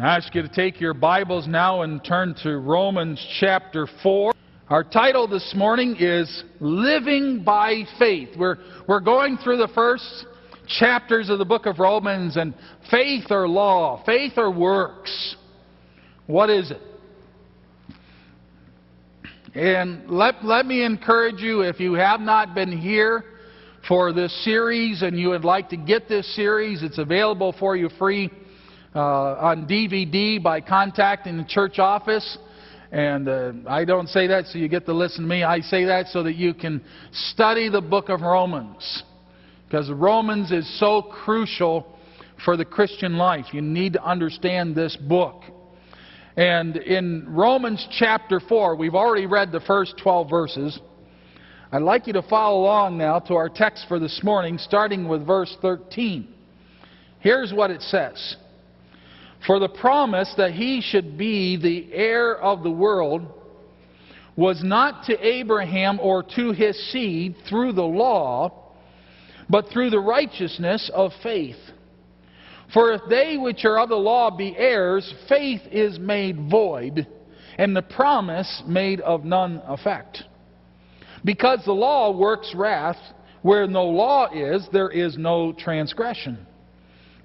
I ask you to take your Bibles now and turn to Romans chapter 4. Our title this morning is Living by Faith. We're going through the first chapters of the book of Romans, and faith or law, faith or works. What is it? And let me encourage you, if you have not been here for this series and you would like to get this series, it's available for you free on DVD by contacting the church office. And I don't say that so you get to listen to me. I say that so that you can study the book of Romans. Because Romans is so crucial for the Christian life. You need to understand this book. And in Romans chapter 4, we've already read the first 12 verses. I'd like you to follow along now to our text for this morning, starting with verse 13. Here's what it says. For the promise that he should be the heir of the world was not to Abraham or to his seed through the law, but through the righteousness of faith. For if they which are of the law be heirs, faith is made void, and the promise made of none effect. Because the law works wrath, where no law is, there is no transgression.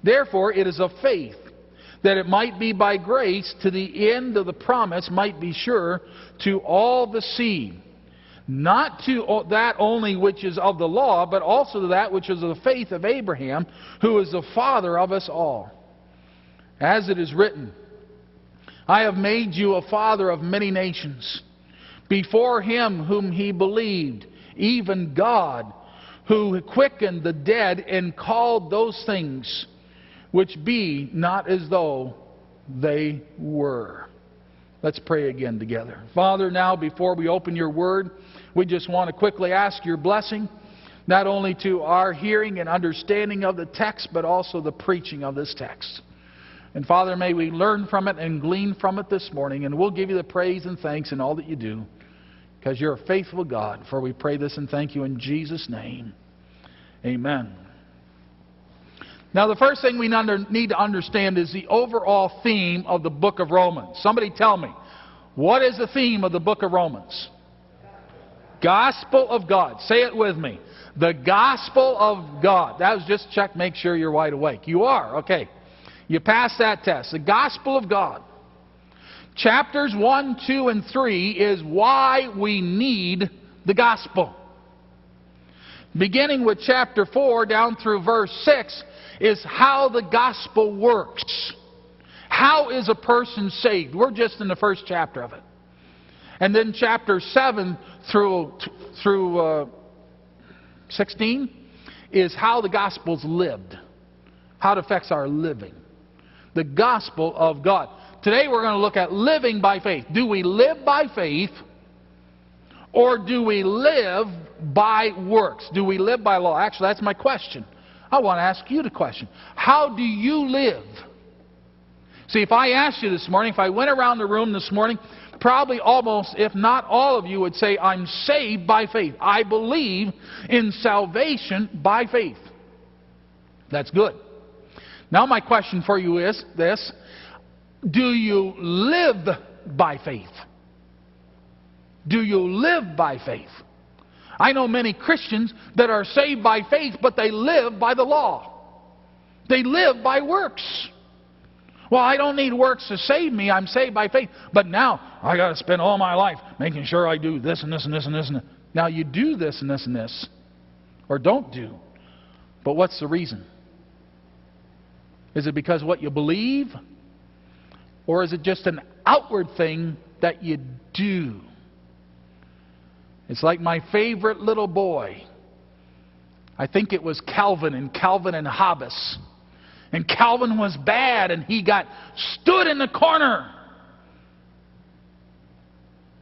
Therefore it is of faith, that it might be by grace, to the end of the promise might be sure to all the seed, not to that only which is of the law, but also to that which is of the faith of Abraham, who is the father of us all. As it is written, I have made you a father of many nations, before him whom he believed, even God, who quickened the dead and called those things which be not as though they were. Let's pray again together. Father, now before we open your word, we just want to quickly ask your blessing, not only to our hearing and understanding of the text, but also the preaching of this text. And Father, may we learn from it and glean from it this morning, and we'll give you the praise and thanks in all that you do, because you're a faithful God. For we pray this and thank you in Jesus' name. Amen. Now, the first thing we need to understand is the overall theme of the book of Romans. Somebody tell me, what is the theme of the book of Romans? Gospel of God. Say it with me. The gospel of God. That was just check, make sure you're wide awake. You are, okay. You passed that test. The gospel of God. Chapters 1, 2, and 3 is why we need the gospel. Beginning with chapter 4 down through verse 6 is how the gospel works. How is a person saved? We're just in the first chapter of it. And then chapter 7 through 16 is how the gospel's lived. How it affects our living. The gospel of God. Today we're going to look at living by faith. Do we live by faith, or do we live by works? Do we live by law? Actually, that's my question. I want to ask you the question. How do you live? See, if I asked you this morning, if I went around the room this morning, probably almost, if not all of you, would say, I'm saved by faith. I believe in salvation by faith. That's good. Now my question for you is this. Do you live by faith? Do you live by faith? I know many Christians that are saved by faith, but they live by the law. They live by works. Well, I don't need works to save me. I'm saved by faith. But now, I got to spend all my life making sure I do this and this and this and this and this. Now, you do this and this and this. Or don't do. But what's the reason? Is it because what you believe? Or is it just an outward thing that you do? It's like my favorite little boy. I think it was Calvin and Hobbes. And Calvin was bad, and he got stood in the corner.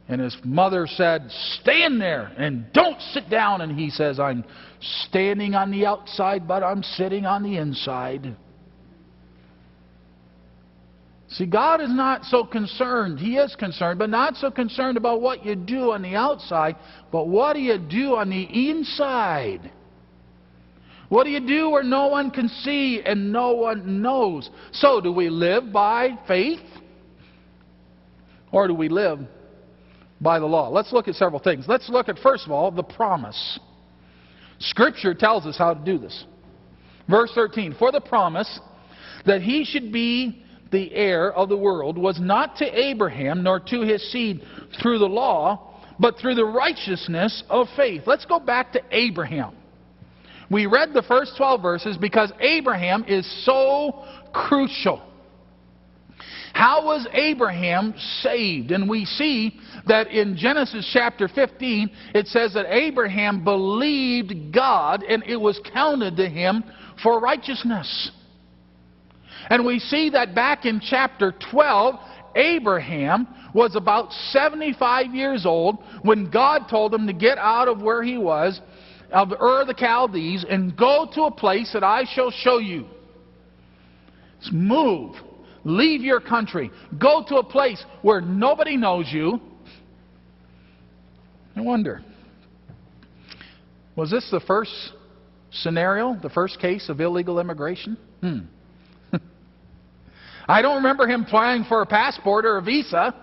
And his mother said, stand there and don't sit down. And he says, I'm standing on the outside, but I'm sitting on the inside. See, God is not so concerned. He is concerned, but not so concerned about what you do on the outside, but what do you do on the inside? What do you do where no one can see and no one knows? So do we live by faith? Or do we live by the law? Let's look at several things. Let's look at, first of all, the promise. Scripture tells us how to do this. Verse 13, for the promise that he should be the heir of the world was not to Abraham nor to his seed through the law, but through the righteousness of faith. Let's go back to Abraham. We read the first 12 verses because Abraham is so crucial. How was Abraham saved? And we see that in Genesis chapter 15, it says that Abraham believed God and it was counted to him for righteousness. And we see that back in chapter 12, Abraham was about 75 years old when God told him to get out of where he was, of Ur of the Chaldees, and go to a place that I shall show you. Move. Leave your country. Go to a place where nobody knows you. I wonder, was this the first scenario, the first case of illegal immigration? I don't remember him applying for a passport or a visa.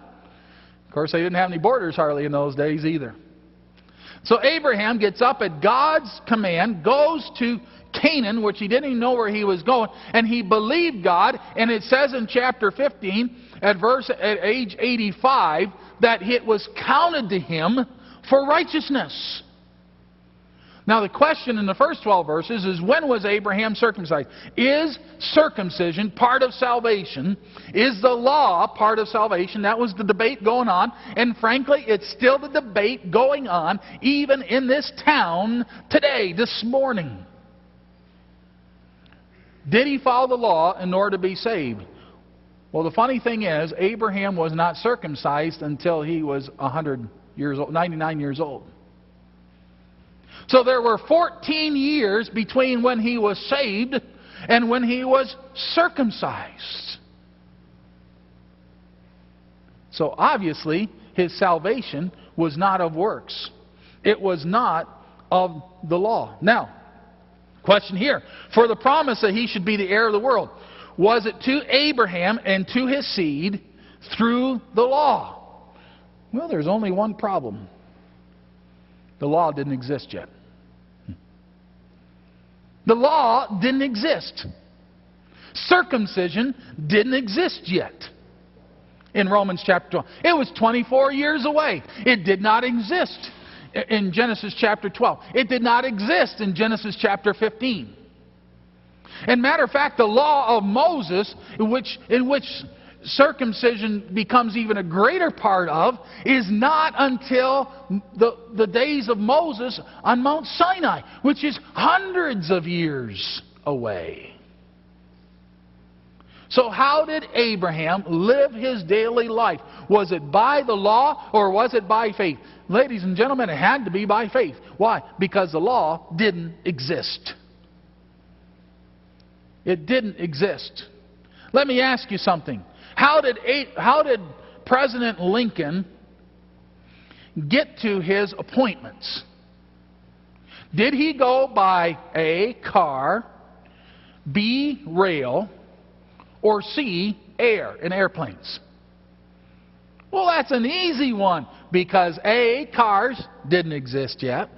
Of course, they didn't have any borders hardly in those days either. So Abraham gets up at God's command, goes to Canaan, which he didn't even know where he was going, and he believed God, and it says in chapter 15, at age 85, that it was counted to him for righteousness. Now the question in the first 12 verses is, when was Abraham circumcised? Is circumcision part of salvation? Is the law part of salvation? That was the debate going on, and frankly, it's still the debate going on even in this town today, this morning. Did he follow the law in order to be saved? Well, the funny thing is, Abraham was not circumcised until he was 100 years old, 99 years old. So there were 14 years between when he was saved and when he was circumcised. So obviously, his salvation was not of works. It was not of the law. Now, question here. For the promise that he should be the heir of the world, was it to Abraham and to his seed through the law? Well, there's only one problem. The law didn't exist yet. The law didn't exist. Circumcision didn't exist yet in Romans chapter 12. It was 24 years away. It did not exist in Genesis chapter 12. It did not exist in Genesis chapter 15. And matter of fact, the law of Moses, in which circumcision becomes even a greater part of, is not until the days of Moses on Mount Sinai, which is hundreds of years away. So how did Abraham live his daily life? Was it by the law or was it by faith? Ladies and gentlemen, it had to be by faith. Why? Because the law didn't exist. It didn't exist. Let me ask you something. How did President Lincoln get to his appointments? Did he go by A, car, B, rail, or C, air, in airplanes? Well, that's an easy one, because A, cars didn't exist yet,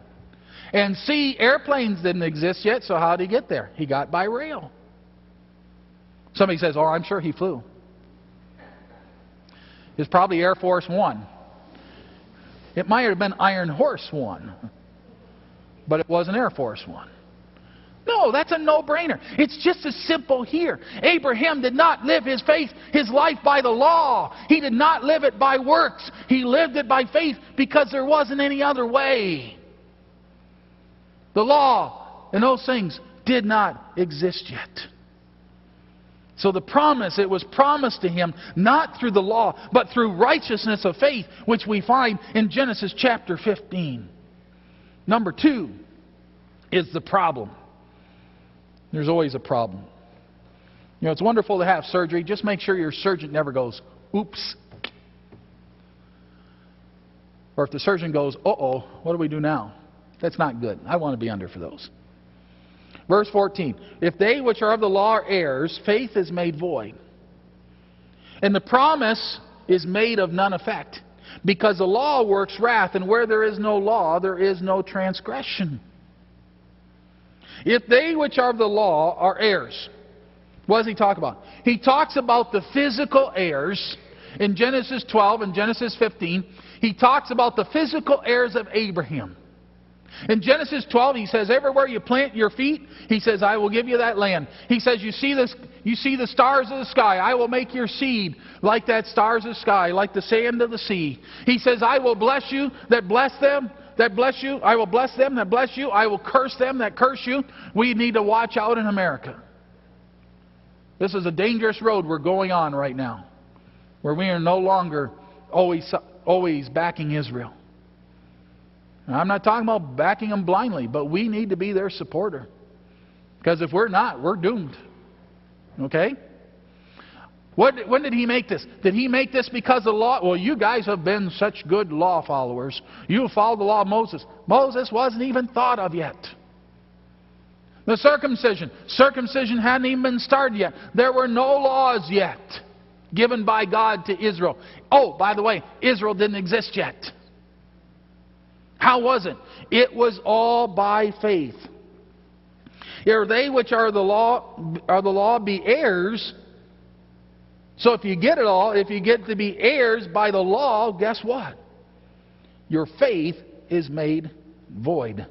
and C, airplanes didn't exist yet, so how did he get there? He got by rail. Somebody says, oh, I'm sure he flew. It's probably Air Force One. It might have been Iron Horse One, but it wasn't Air Force One. No, that's a no-brainer. It's just as simple here. Abraham did not live his faith, his life by the law. He did not live it by works. He lived it by faith because there wasn't any other way. The law and those things did not exist yet. So the promise, it was promised to him not through the law, but through righteousness of faith, which we find in Genesis chapter 15. Number 2 is the problem. There's always a problem. You know, it's wonderful to have surgery. Just make sure your surgeon never goes, oops. Or if the surgeon goes, uh-oh, what do we do now? That's not good. I want to be under for those. Verse 14. If they which are of the law are heirs, faith is made void. And the promise is made of none effect. Because the law works wrath, and where there is no law, there is no transgression. If they which are of the law are heirs, what does he talk about? He talks about the physical heirs in Genesis 12 and Genesis 15. He talks about the physical heirs of Abraham. In Genesis 12, he says, everywhere you plant your feet, he says, I will give you that land. He says, you see the stars of the sky. I will make your seed like that stars of the sky, like the sand of the sea. He says, I will bless you that bless them, that bless you. I will bless them that bless you. I will curse them that curse you. We need to watch out in America. This is a dangerous road we're going on right now, where we are no longer always backing Israel. Now, I'm not talking about backing them blindly, but we need to be their supporter. Because if we're not, we're doomed. Okay? When did he make this? Did he make this because of the law? Well, you guys have been such good law followers. You followed the law of Moses. Moses wasn't even thought of yet. The circumcision hadn't even been started yet. There were no laws yet given by God to Israel. Oh, by the way, Israel didn't exist yet. How was it? It was all by faith. Are they which are the law be heirs? So if you get it all, if you get to be heirs by the law, guess what? Your faith is made void.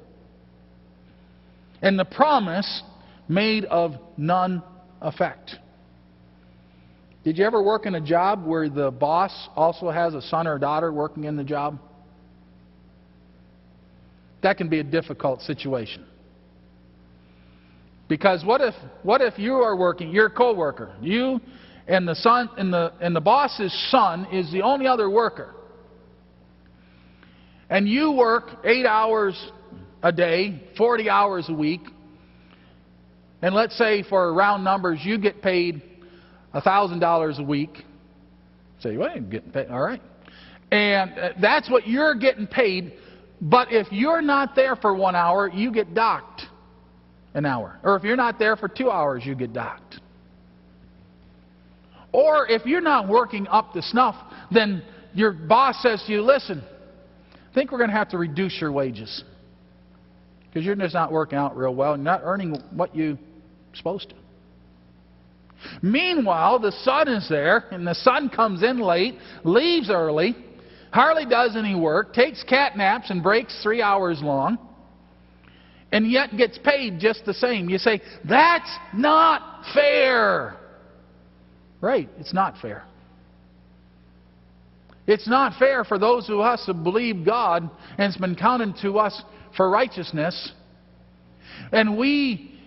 And the promise made of none effect. Did you ever work in a job where the boss also has a son or daughter working in the job? That can be a difficult situation. Because what if you are working, you're a co-worker, you and the son and the boss's son is the only other worker. And you work 8 hours a day, 40 hours a week. And let's say for round numbers you get paid $1,000 a week. Say, well, I'm getting paid, all right. And that's what you're getting paid. But if you're not there for 1 hour, you get docked an hour. Or if you're not there for 2 hours, you get docked. Or if you're not working up to snuff, then your boss says to you, listen, I think we're going to have to reduce your wages. Because you're just not working out real well and not earning what you're supposed to. Meanwhile, the son is there, and the son comes in late, leaves early, hardly does any work, takes cat naps and breaks 3 hours long, and yet gets paid just the same. You say, that's not fair. Right, it's not fair. It's not fair for those of us who believe God and it's been counted to us for righteousness, and we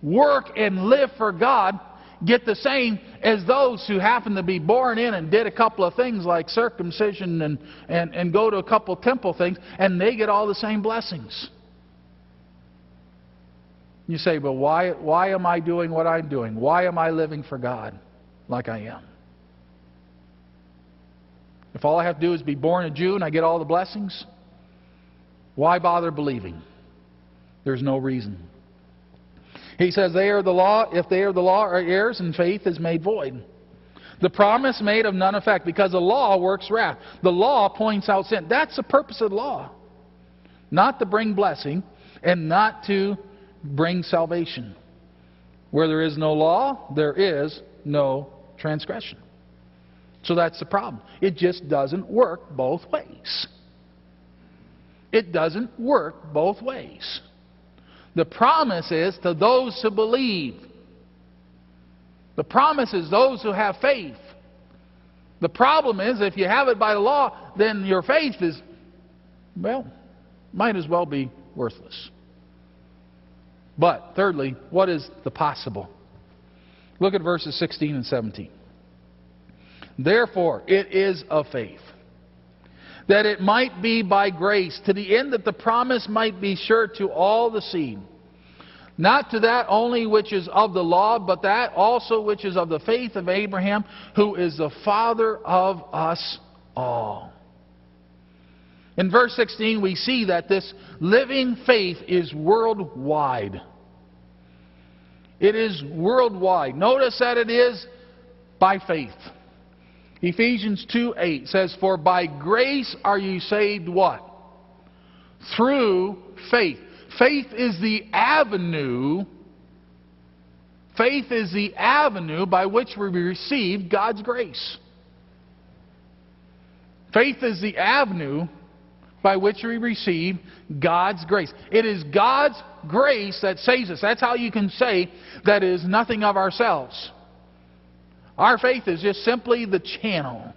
work and live for God, get the same as those who happen to be born in and did a couple of things like circumcision and go to a couple temple things, and they get all the same blessings. You say, but why am I doing what I'm doing? Why am I living for God like I am? If all I have to do is be born a Jew and I get all the blessings, why bother believing? There's no reason. He says, they are the law, if they are the law, are heirs, and faith is made void. The promise made of none effect, because the law works wrath. The law points out sin. That's the purpose of the law. Not to bring blessing, and not to bring salvation. Where there is no law, there is no transgression. So that's the problem. It just doesn't work both ways. It doesn't work both ways. The promise is to those who believe. The promise is those who have faith. The problem is, if you have it by the law, then your faith is, well, might as well be worthless. But, thirdly, what is the possible? Look at verses 16 and 17. Therefore, it is of faith, that it might be by grace, to the end that the promise might be sure to all the seed. Not to that only which is of the law, but that also which is of the faith of Abraham, who is the father of us all. In verse 16, we see that this living faith is worldwide. It is worldwide. Notice that it is by faith. Ephesians 2:8 says, "For by grace are you saved," what? Through faith. Faith is the avenue. Faith is the avenue by which we receive God's grace. Faith is the avenue by which we receive God's grace. It is God's grace that saves us. That's how you can say that it is nothing of ourselves. Our faith is just simply the channel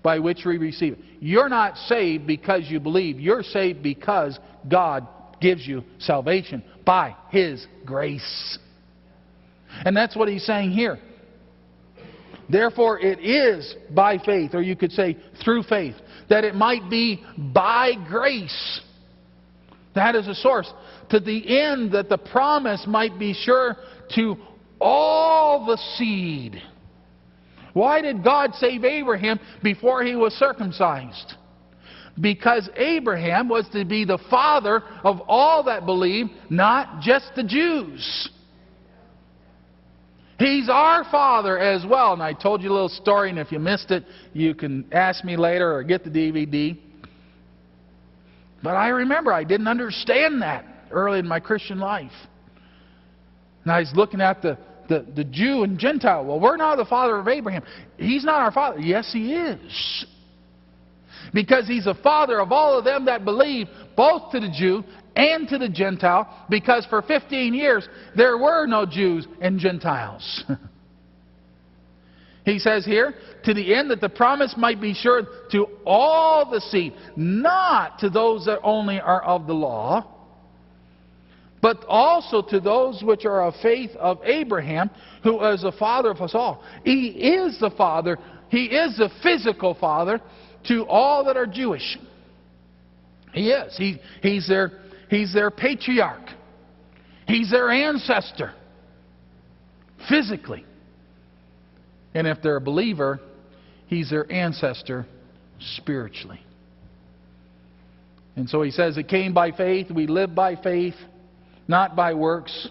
by which we receive it. You're not saved because you believe. You're saved because God gives you salvation by His grace. And that's what He's saying here. Therefore, it is by faith, or you could say through faith, that it might be by grace. That is the source. To the end that the promise might be sure to all the seed. Why did God save Abraham before he was circumcised? Because Abraham was to be the father of all that believe, not just the Jews. He's our Father as well. And I told you a little story, and if you missed it, you can ask me later or get the DVD. But I remember I didn't understand that early in my Christian life. And I was looking at the Jew and Gentile. Well, we're not the father of Abraham. He's not our father. Yes, he is. Because he's the father of all of them that believe, both to the Jew and to the Gentile, because for 15 years there were no Jews and Gentiles. He says here, to the end that the promise might be sure to all the seed, not to those that only are of the law, but also to those which are of faith of Abraham, who is the father of us all. He is the father, he is the physical father to all that are Jewish. He is. He's their patriarch. He's their ancestor. Physically. And if they're a believer, he's their ancestor spiritually. And so he says it came by faith, we live by faith, not by works.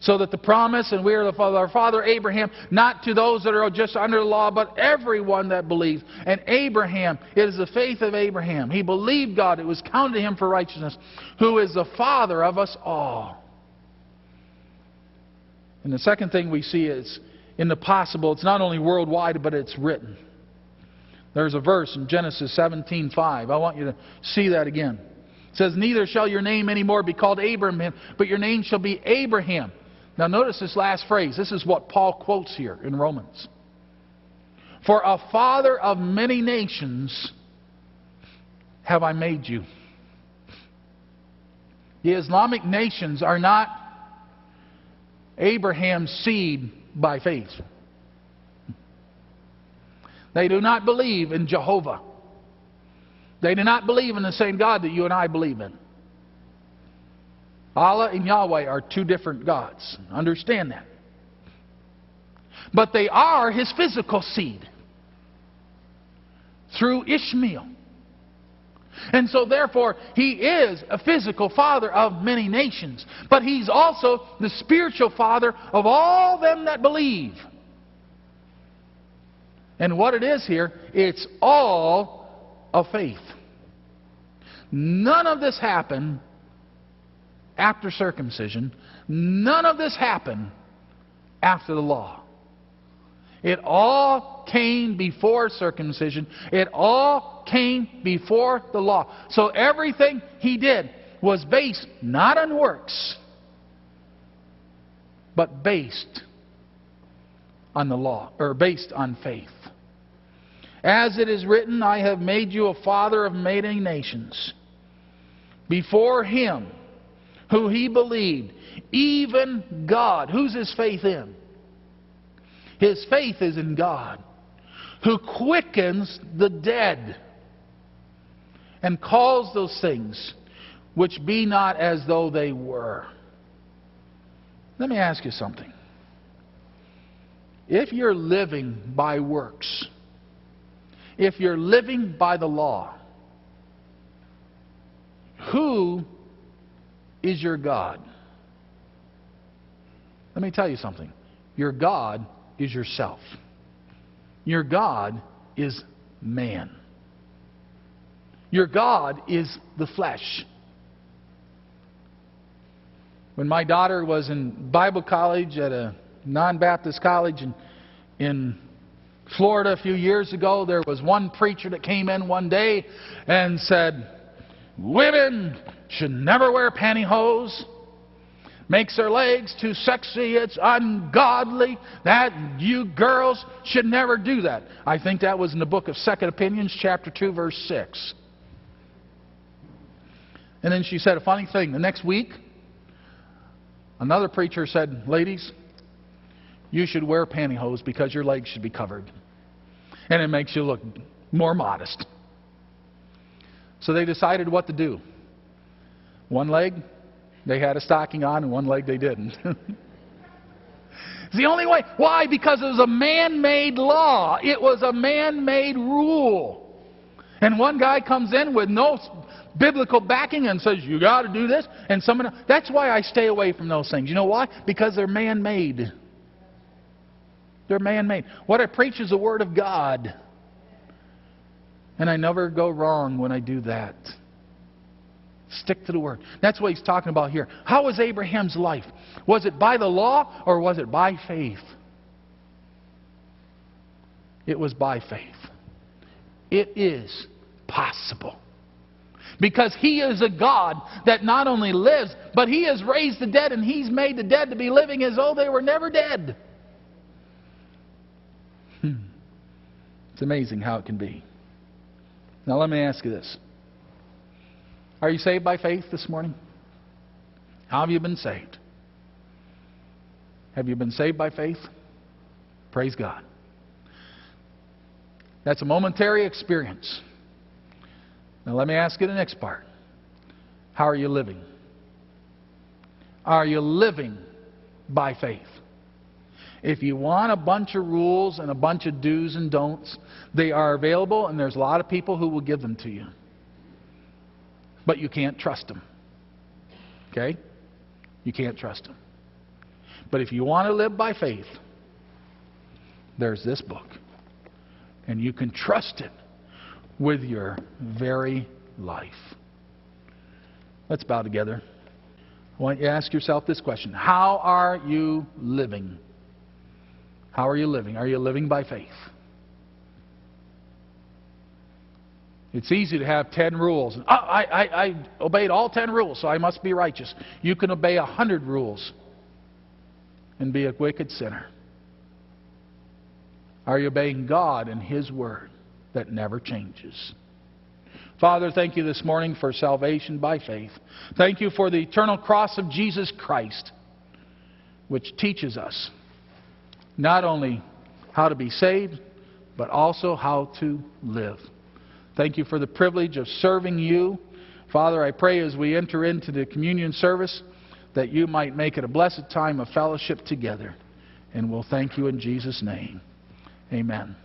So that the promise, and we are of our father Abraham, not to those that are just under the law, but everyone that believes. And Abraham, it is the faith of Abraham. He believed God, it was counted to him for righteousness, who is the father of us all. And the second thing we see is, in the possible, it's not only worldwide, but it's written. There's a verse in Genesis 17:5. I want you to see that again. It says, neither shall your name anymore be called Abraham, but your name shall be Abraham. Now notice this last phrase. This is what Paul quotes here in Romans. For a father of many nations have I made you. The Islamic nations are not Abraham's seed by faith. They do not believe in Jehovah. They do not believe in the same God that you and I believe in. Allah and Yahweh are two different gods. Understand that. But they are His physical seed through Ishmael. And so therefore, He is a physical father of many nations. But He's also the spiritual father of all them that believe. And what it is here, it's all of faith. None of this happened after circumcision. None of this happened after the law. It all came before circumcision. It all came before the law. So everything He did was based not on works, but based on the law, or based on faith. As it is written, I have made you a father of many nations. Before Him, who He believed, even God. Who's His faith in? His faith is in God, who quickens the dead and calls those things which be not as though they were. Let me ask you something. If you're living by works, if you're living by the law, who is your God? Let me tell you something. Your God is yourself. Your God is man. Your God is the flesh. When my daughter was in Bible college at a non-Baptist college in Florida a few years ago, there was one preacher that came in one day and said, women should never wear pantyhose. Makes their legs too sexy. It's ungodly. That you girls should never do that. I think that was in the book of 2 Opinions, chapter 2, verse 6. And then she said a funny thing. The next week, another preacher said, ladies, you should wear pantyhose because your legs should be covered. And it makes you look more modest. So they decided what to do. One leg, they had a stocking on, and one leg they didn't. It's the only way. Why? Because it was a man-made law. It was a man-made rule. And one guy comes in with no biblical backing and says, you got to do this. And someone else. That's why I stay away from those things. You know why? Because they're man-made. They're man-made. What I preach is the Word of God. And I never go wrong when I do that. Stick to the Word. That's what he's talking about here. How was Abraham's life? Was it by the law or was it by faith? It was by faith. It is possible. Because He is a God that not only lives, but He has raised the dead, and He's made the dead to be living as though they were never dead. It's amazing how it can be. Now let me ask you this. Are you saved by faith this morning? How have you been saved? Have you been saved by faith? Praise God. That's a momentary experience. Now let me ask you the next part. How are you living? Are you living by faith? If you want a bunch of rules and a bunch of do's and don'ts, they are available, and there's a lot of people who will give them to you. But you can't trust them. Okay? You can't trust them. But if you want to live by faith, there's this book. And you can trust it with your very life. Let's bow together. I want you to ask yourself this question. How are you living? How are you living? Are you living by faith? It's easy to have 10 rules. Oh, I obeyed all 10 rules, so I must be righteous. You can obey 100 rules and be a wicked sinner. Are you obeying God and His Word that never changes? Father, thank you this morning for salvation by faith. Thank you for the eternal cross of Jesus Christ, which teaches us not only how to be saved, but also how to live. Thank you for the privilege of serving you. Father, I pray as we enter into the communion service that you might make it a blessed time of fellowship together. And we'll thank you in Jesus' name. Amen.